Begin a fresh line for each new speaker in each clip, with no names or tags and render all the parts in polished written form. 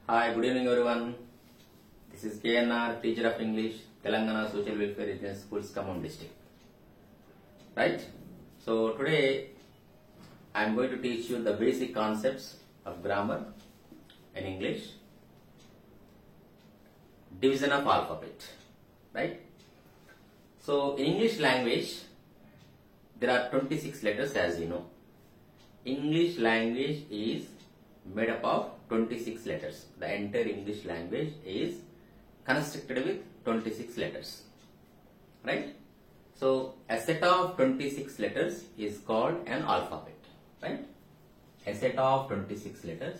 Hi, good evening everyone. This is KNR, teacher of English, Telangana Social Welfare Agency Schools, Khammam district. Right? So today I am going to teach you the basic concepts of grammar in English. Division of alphabet. Right? So in English language there are 26 letters, as you know. English language is made up of 26 letters. The entire English language is constructed with 26 letters. Right? So a set of 26 letters is called an alphabet. Right? A set of 26 letters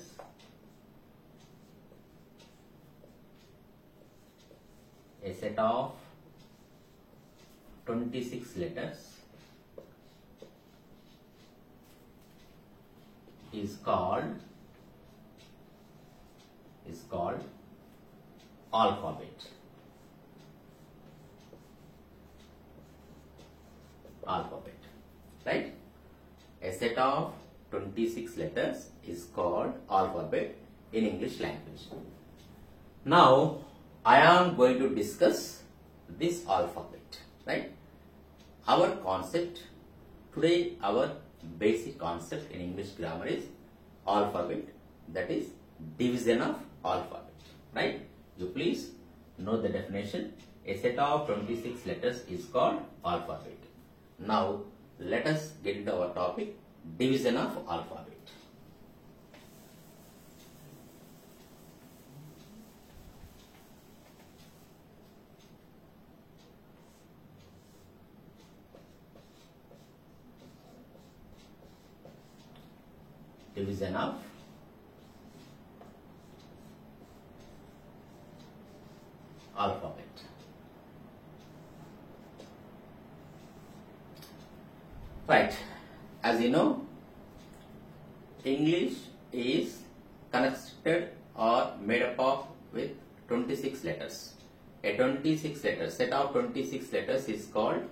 is called alphabet. Right? A set of 26 letters is called alphabet in English language. Now I am going to discuss this alphabet. Right? Our concept today, our basic concept in English grammar is alphabet, that is division of alphabet. Right? You please know the definition. A set of 26 letters is called alphabet. Now let us get into our topic, division of alphabet. Division of alphabet. Right. As you know, English is constructed or made up of with 26 letters. A 26 letter set of 26 letters is called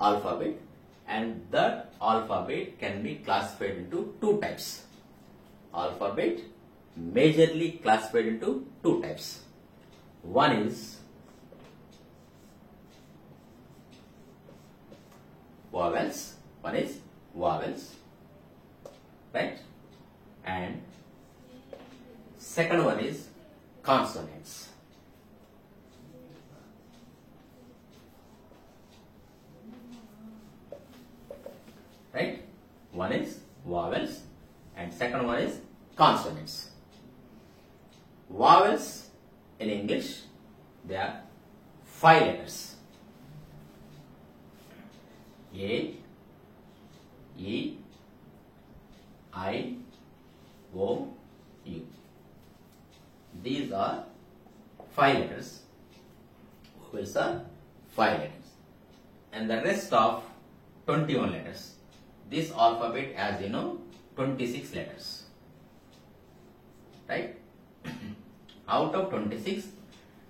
alphabet, and that alphabet can be classified into two types. Alphabet majorly classified into two types. One is vowels. Right? And second one is consonants. Right? One is vowels and second one is consonants. Vowels in English, they are 5 letters. A, E, I, O, U. These are 5 letters. Vowels are 5 letters. And the rest of 21 letters. This alphabet, as you know, 26 letters. Right? Out of 26,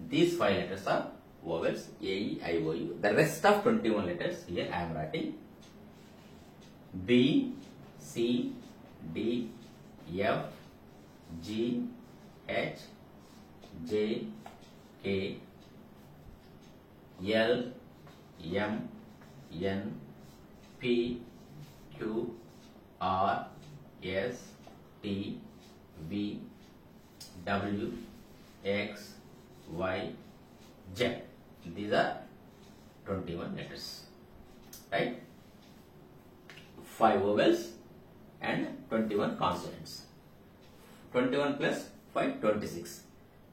these 5 letters are vowels, A, E, I, O, U. The rest of 21 letters, here I am writing B, C, D, F, G, H, J, K, L, M, N, P, Q, R, S, T, V, W, X, Y, Z. These are 21 letters. Right? 5 vowels and 21 consonants. 21 plus 5, 26.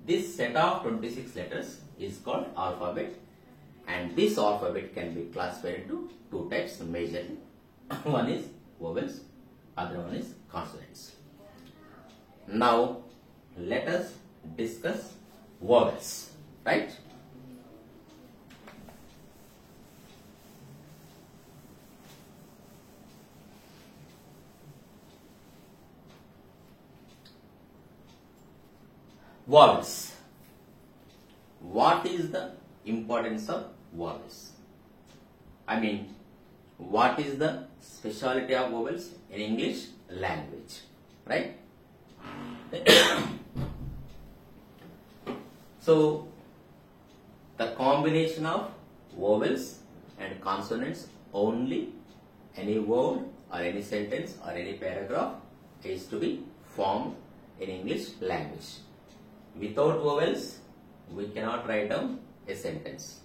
This set of 26 letters is called alphabet, and this alphabet can be classified into two types majorly. One is vowels, other one is consonants. Now let us discuss vowels. Right? Vowels. What is the importance of vowels? I mean, what is the speciality of vowels in English language, right? So the combination of vowels and consonants only, any word or any sentence or any paragraph is to be formed in English language. Without vowels, we cannot write down a sentence.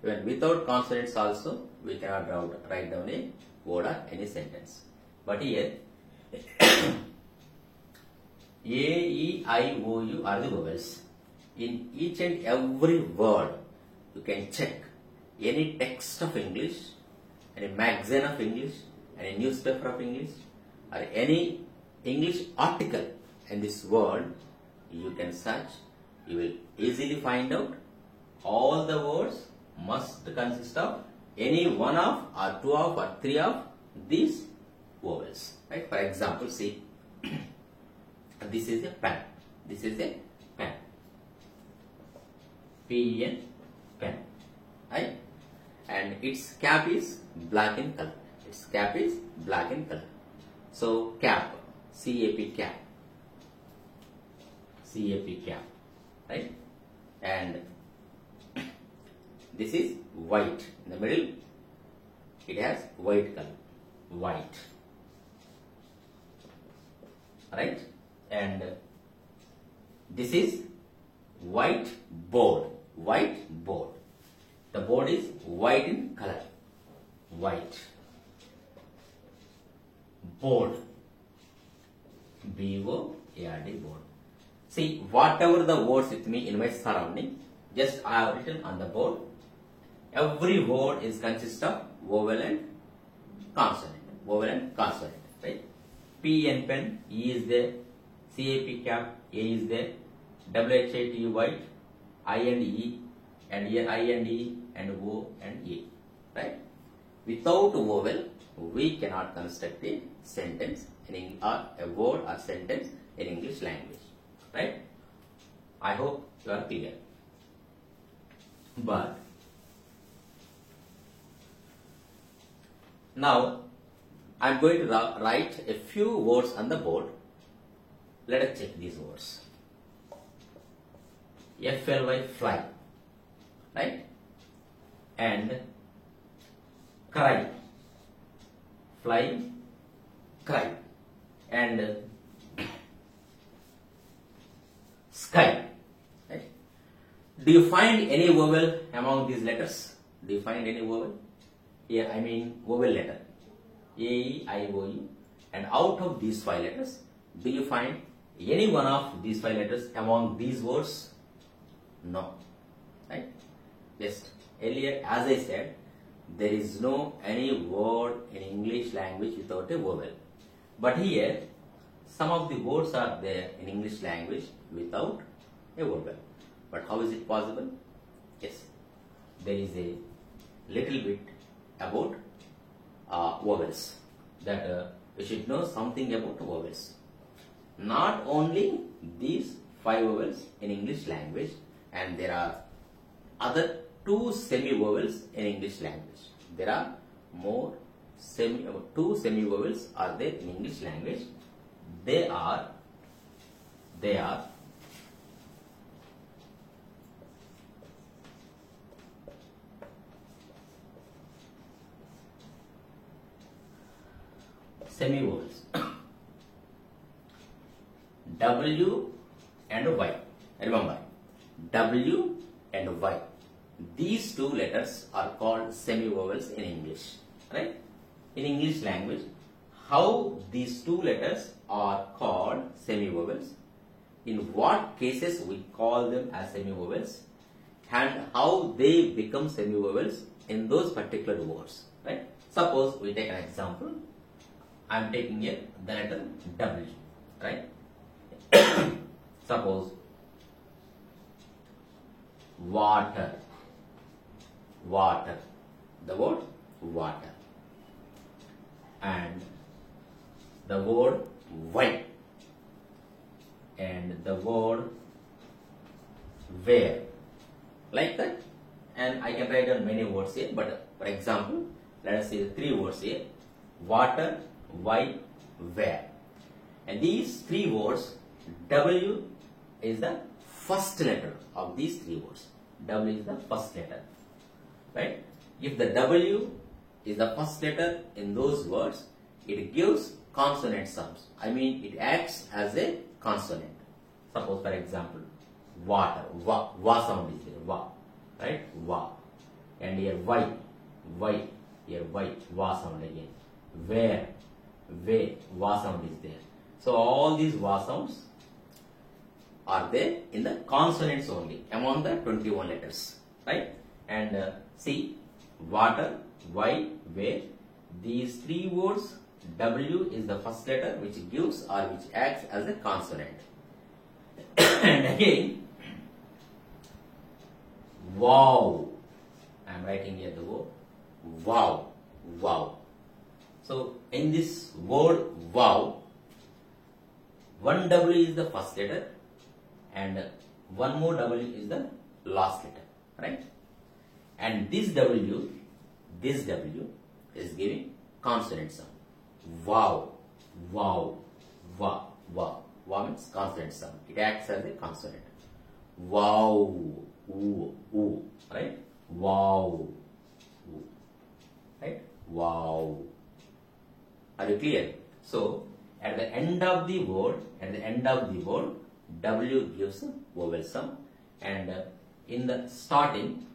Even without consonants also, we cannot write down a word or any sentence. But here, A, E, I, O, U are the vowels. In each and every word, you can check any text of English, any magazine of English, any newspaper of English, or any English article in this world, you can search, you will easily find out all the words must consist of any one of or two of or three of these vowels. Right? For example, see, this is a pen. This is a pen. P-E-N, pen. Right? And its cap is black in color. Its cap is black in color. So cap, C-A-P, cap. C-A-P, cap. Right? And this is white. In the middle, it has white color. White. Right? And this is white board. White board. The board is white in color. White. Board. B-O-A-R-D, board. See, whatever the words with me in my surrounding, just I have written on the board. Every word is consist of vowel and consonant. Vowel and consonant. Right? P and pen, E is there. C-A-P cap, A is there. W-H-I-T white, I and E, and here I and E, and O and E. Right? Without vowel, we cannot construct a sentence or a word or sentence in English language. Right? I hope you are clear. But now I am going to write a few words on the board. Let us check these words. F-L-Y, fly. Right? And cry. Fly, cry. And sky. Right? Do you find any vowel among these letters? Do you find any vowel? Here I mean vowel letter. A, E, I, O, U. And out of these 5 letters, do you find any one of these 5 letters among these words? No. Right? Just earlier, as I said, there is no any word in English language without a vowel. But here, some of the words are there in English language without a vowel. But how is it possible? Yes, there is a little bit about vowels, that we should know something about vowels. Not only these 5 vowels in English language, and there are other 2 semi-vowels in English language. There are more 2 semi-vowels are there in English language. They are semi-vowels. W and Y. Remember, W and Y. These 2 letters are called semi-vowels in English. Right? In English language, how these 2 letters are called semi-vowels, in what cases we call them as semi-vowels, and how they become semi-vowels in those particular words. Right? Suppose we take an example. I am taking here the letter W. Right? Suppose water. Water. The word water. And the word why. And the word where. Like that. And I can write down many words here, but for example, let us say 3 words here. Water, why, where. And these 3 words, W is the first letter of these three words. W is the first letter, right? If the W is the first letter in those words, it gives consonant sounds. I mean, it acts as a consonant. Suppose, for example, water, wa sound is there, wa, right? Wa. And here Y, here Y, wa sound again. Where, wa sound is there. So all these wa sounds are there in the consonants only among the 21 letters, right? And see, water, Y, where, these three words, W is the first letter which gives or which acts as a consonant. And again, wow, I am writing here the word wow, wow. So in this word wow, one W is the first letter and one more W is the last letter, right? And this W is giving consonant sound. Wow, wow, wow, wow. Wow means consonant sound. It acts as a consonant. Wow, ooh, ooh, right? Wow, ooh, right? Wow. Are you clear? So at the end of the word, W gives a vowel sound, and in the starting,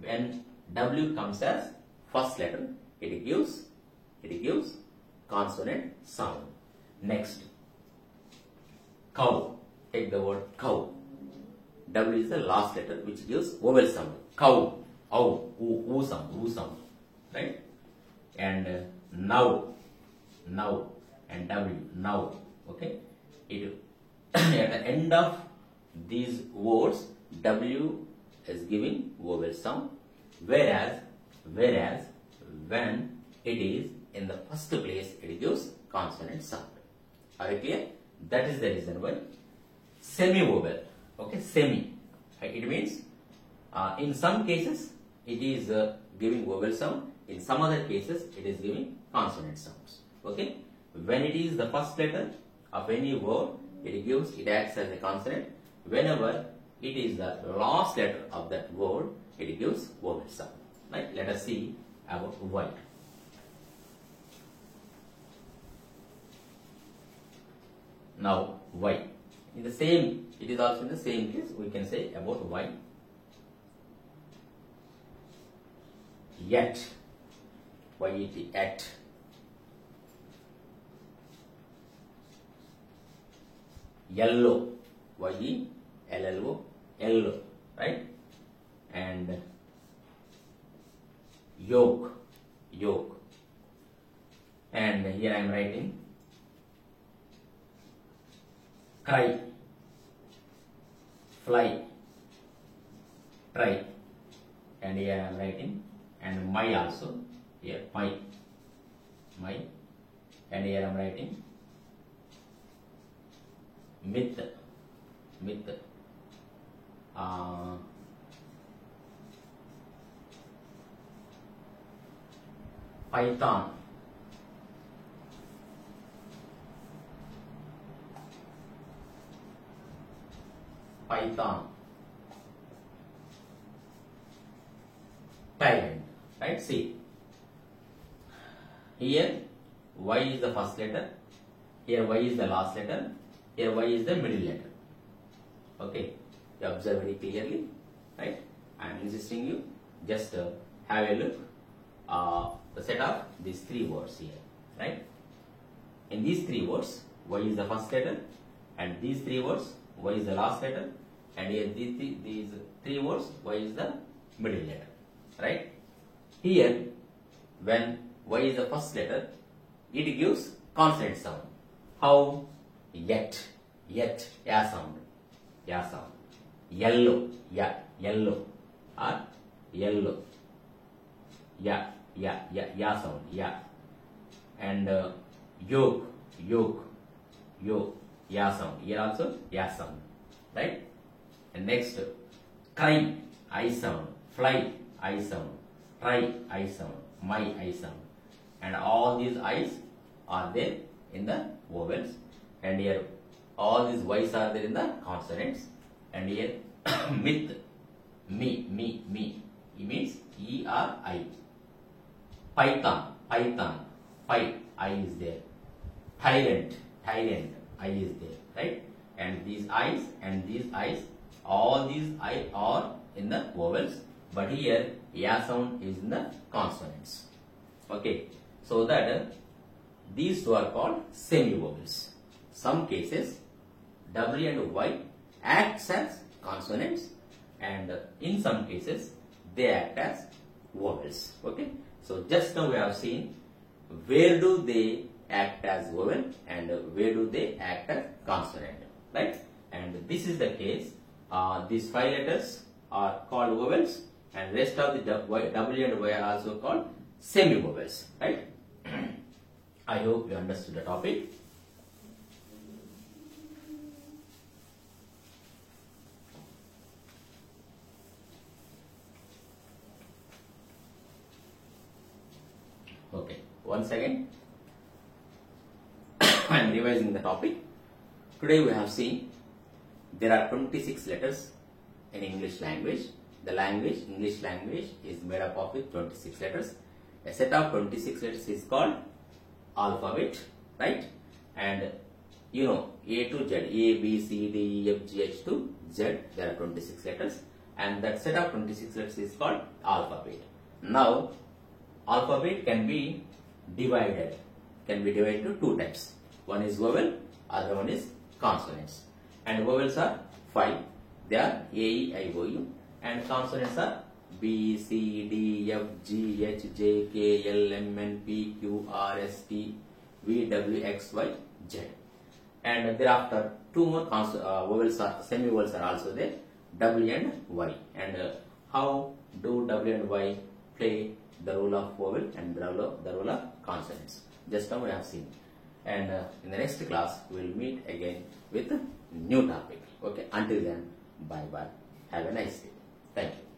when W comes as first letter, it gives consonant sound. Next, cow. Take the word cow. W is the last letter which gives vowel sound. Cow, ow, oo sound, right? And now, and W, now. Okay. It at the end of these words, W is giving vowel sound, whereas when it is in the first place, it gives consonant sound. Are you clear? That is the reason why semi-vowel. Okay, semi. It means in some cases it is giving vowel sound. In some other cases it is giving consonant sounds. Okay. When it is the first letter of any word, it acts as a consonant. Whenever it is the last letter of that word, it gives vowel sound. Right? Let us see about white. Now Y. In the same, it is also in the same case. We can say about Y. Yet. Y-E-T, yet. Yellow. Y-E-L-L-O, yellow. Right? And yoke. And here I am writing cry, fly, try, and here I am writing, and my also, here my, and here I am writing myth, python, tyrant, right? See, here Y is the first letter, here Y is the last letter, here Y is the middle letter. Okay, you observe very clearly, right? I am insisting you just have a look the set of these three words here, right? In these three words, Y is the first letter, and these three words, Y is the last letter, and here these three words, Y is the middle letter, right? Here, when Y is the first letter, it gives consonant sound. How? Yet, ya sound, yellow, yellow, or yellow, ya sound, ya, and yoke, ya sound, here also ya sound, right? And next, cry, I sound, fly, I sound, try, I sound, my, I sound, and all these I's are there in the vowels, and here all these Y's are there in the consonants, and here myth, me. It means E-R-I. Python, pi, I is there. Tyrant, I is there, right? And these I's and these I's, all these I are in the vowels, but here ya sound is in the consonants. Okay, so that these two are called semi-vowels. Some cases W and Y acts as consonants, and in some cases they act as vowels. Okay, so just now we have seen where do they act as vowel and where do they act as consonant, right? And this is the case. These 5 letters are called vowels, and rest of the W and Y are also called semi-vowels, right? I hope you understood the topic. Okay, once again, I am revising the topic. Today we have seen there are 26 letters in English language. The English language is made up of 26 letters. A set of 26 letters is called alphabet, right? And you know, A to Z, A, B, C, D, E, F, G, H to Z, there are 26 letters, and that set of 26 letters is called alphabet. Now, alphabet can be divided to 2 types. One is vowel, other one is consonants. And vowels are 5. They are A, E, I, O, U, and consonants are B, C, D, F, G, H, J, K, L, M, N, P, Q, R, S, T, V, W, X, Y, Z. And thereafter 2 more vowels are, semi-vowels are also there, W and Y. And how do W and Y play the role of vowel and the role of consonants? Just now we have seen. And in the next class we will meet again with a new topic. Okay, until then, bye bye. Have a nice day. Thank you.